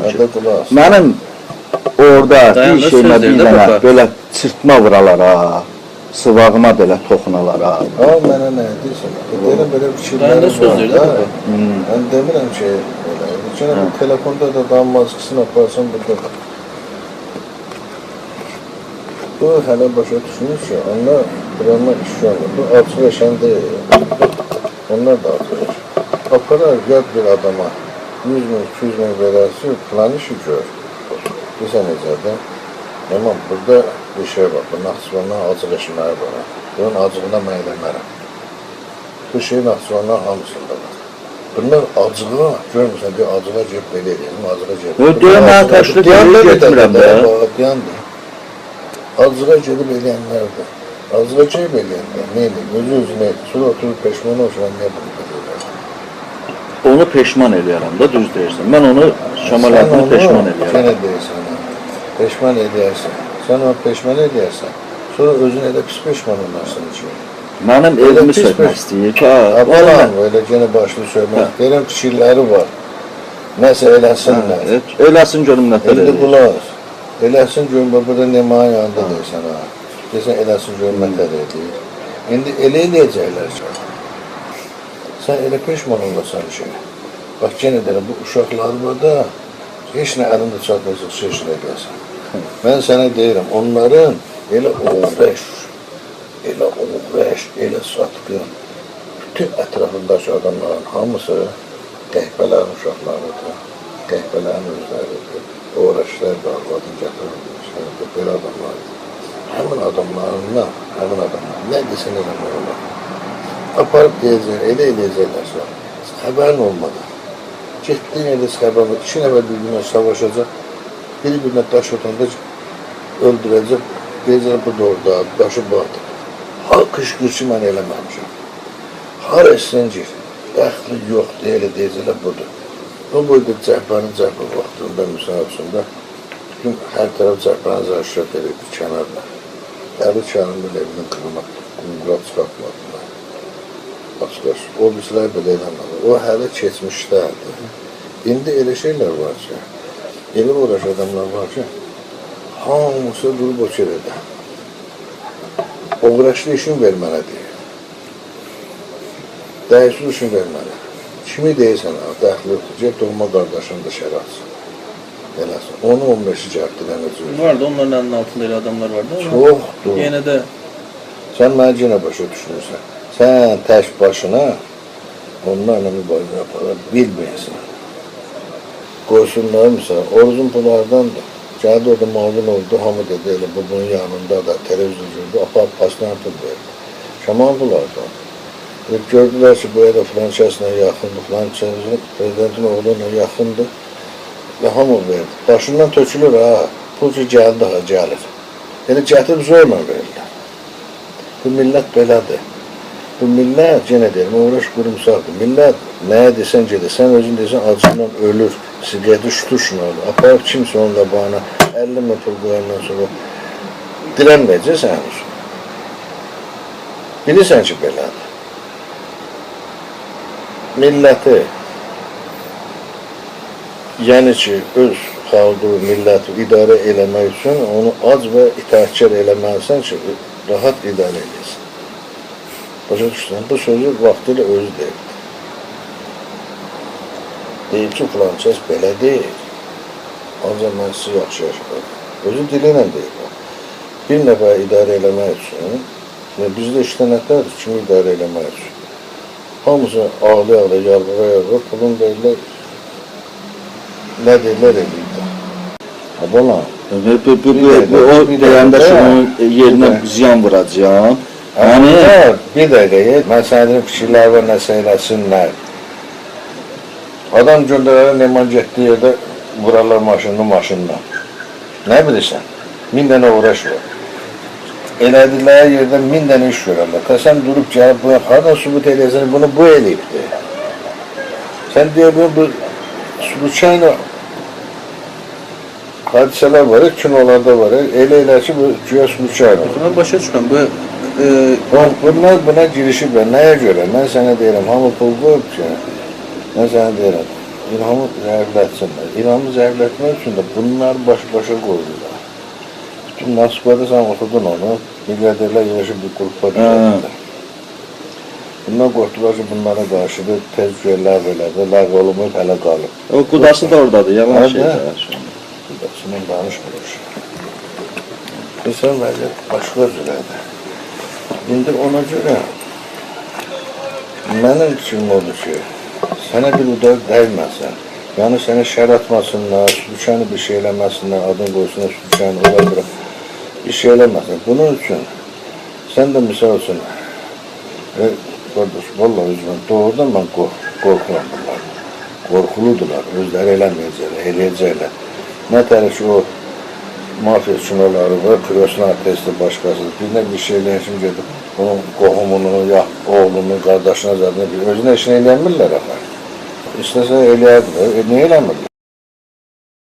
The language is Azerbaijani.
Hadi qulaq. Mənim orada Dayanır bir şeyimə bir sözlərdə dənə bax. belə çırpma vuralara, sıvağıma belə toxunalara. Ha, mənə nə deyirsən? Deyirəm, belə fikirləri Dayanır var sözlərdə da. bax. Mən demirəm ki, belə. Çünki bu telefonda da dam maskısını aparsan burada. Bu hələ başa düşmür ki, onlar buranlar iş görmür. Bu açıq eşən deyil. Onlar da açıq eşən. Aparar, yad bir adama 100 min, 200 min verərsi, plan işi gör. Bilsən necədir? Amma burada bir şey var, bu Naxçıvandan açıq eşinləri var. Bunun acığına mən eləmərəm. Bu şeyin Naxçıvandan hamısında var. Bunlar acığa, görmürsən, bir acığa cep belə edəyim, acığa cep. Deyəm, mən təşkil etmirəm də. Deyandır. Acığa gedib eləyənlərdir. Acığa cep eləyənlər, nə eləyir? Özü-özünə, sonra oturub peşman olsun, nə bunu edirlər? Onu peşman eləyərəm da, düz deyirsən. Mən onu şəmalətini peşman eləyərəm. Sən deyirsən, peşman eləyərsən. Sən onu peşman eləyərsən, sonra özün elə pis peşman olmarsın ki. Mənim evimi sökmək istəyir ki, Abalam, elə gene başlı söyləmək. Deyirəm, fikirləri var. Nəsə eləsinlər. eləsin görüm nətər İndi eləyir. bunlar, eləsin görüm, burada Nemanın yanında deyirsən ha. Deyirsən, eləsin görüm nətər eləyir. İndi elə eləyəcəklər ki. Sən elə peşman olasan ki. Bax, gene deyirəm, bu uşaqlar var da, heç nə əlində çatmayacaq şey eləyəsən. Mən sənə deyirəm, onların elə uğraş, elə satqın, bütün ətrafındakı adamların hamısı qəhbələrin uşaqlarıdır, qəhbələrin özləridir, uğraşlar da arvadın gətirilmişlərdir, belə adamlardır. Həmin adamlarına, nə desən eləmək olar. Aparıb deyəcəklər, elə eləyəcəklər, xəbərin olmadan. Getdin elə xəbərin, 2 nəfər bir-birinə savaşacaq, biri-birinə daş otanda öldürəcək, deyəcəklər, bu da orada, daşı batır. Har qışqırçı mən eləməmişəm. Har əsləncir, dəxli yoxdur, elə deyəcəklər, budur. O boyda cəhbənin cəhbə vaxtında, müsaadəsində, bütün hər tərəf cəhbənin zərşət edirdi kənarla. Əli kənarın evinin qırmaq, qumqrat çıxartmadılar. Başqaş, o bizlər belə eləmədi. O hələ keçmişlərdir. İndi elə şeylər var ki, elə uğraş adamlar var ki, hamısı durub o kerədə. Uğraşlı işin vermənə deyir. Dəyişli işin vermənə. Kimi deyirsən, dəxli yoxdur, cep doğma qardaşındır şəratsın. Eləsin. Onu 15-i cəhətdirən özü. Vardı, onların əlinin altında elə adamlar vardı. Çoxdur. Yenə də Sən mənə yenə başa düşünürsən. Sən tək başına onlarla mübarizə yapara bilməyəsən. Qoysunlar misal, orucun bunlardandır. Gəldi orada mağdun oldu, hamı dedi, elə bu bunun yanında da televizyon gördü, apar pasdan pul verdi. Şaman bunlardan. Gördülər ki, bu elə filan kəslə yaxındır, filan kəslə prezidentin oğluyla yaxındır. Və hamı verdi. Başından tökülür ha, pul ki gəldi ha, gəlir. Elə gətirib zorla verirlər. Bu millət belədir. Bu millət, yenə deyirəm, uğraş qurumsaqdır. Millət nəyə desən gedir, sən özün desən acından ölür, siqreti şutuşun olur. Aparıb kimsə onunla bana 50 min pul qoyandan sonra dirənməyəcəksən henüz. Bilirsən ki, belədir. Milləti, yəni ki, öz xalqı, milləti idarə eləmək üçün onu ac və itaatkar eləməlisən ki, rahat idarə edilsin. Başa düşsən, bu sözü vaxtıyla özü deyildi. Deyib ki, filan kəs belə deyil. Ancaq mən sizi yaxşı yaşadım. Özü dili ilə deyib. Bir nəfər idarə eləmək üçün, bizdə işlənətlərdir, kimi idarə eləmək üçün. Hamısı ağlı-ağlı, yargığa, pulun deyirlər, nə deyirlər eləyirlər. Balam, o deyəndə ki, onun yerinə ziyan vuracaq. Bir dəqiqəyə, mən sənədin fikirləri var, nəsə eləsinlər. Adam göndərərə Neman getdiyi yerdə vurarlar maşınla. Nə bilirsən? 1000 dənə uğraş var. Elədikləri yerdə 1000 dənə iş görərlər. Sən durub gəlib, buna xardan sübut eləyəsən, bunu bu eləyibdir. Sən deyir, bu sübutçayla hadisələr var, kinolarda var, elə ki, bu güya sübutçayla. mən başa düşməm, bu Bunlar buna girişiblər, nəyə görə? Mən sənə deyirəm, hamı pul qoyub ki, mən sənə deyirəm, İlhamı zəiflətsinlər. İlhamı zəiflətmək üçün də bunlar baş-başa qoydular. Bütün nasibədə sən oturdun onu, milyarderlər yığışıb bir qrupa düzəltdilər. Bundan qorxdular ki, bunlara qarşı da tez ləğv elədi, ləğv olunmayıb hələ qalıb. O qudası da oradadır, yalan Hə, şeydir. Qudasından danışmır. İnsan vəziyyət başqa cürədir. İndi ona görə mənim fikrim odur ki, sənə bir udar dəyməsən, yəni sənə şər atmasınlar, düşəni bir şey eləməsinlər, adın qoysunlar, düşəni ola bırak, bir şey eləməsin. Bunun üçün, sən də misal üçün, qardaş, valla üzmən, doğrudan mən qorxuram bunlar. Qorxuludular, özləri eləməyəcəklər, eləyəcəklər. Nə tərəf ki, o mafiya sunaları var, Kürosun artisti başqasıdır. Birine bir şey eləyən kimi gedib, onun qohumunu, ya oğlunu, qardaşına zadını, özünə işini eləyənmirlər axı. İstəsə eləyərdir, niyə eləmirlər?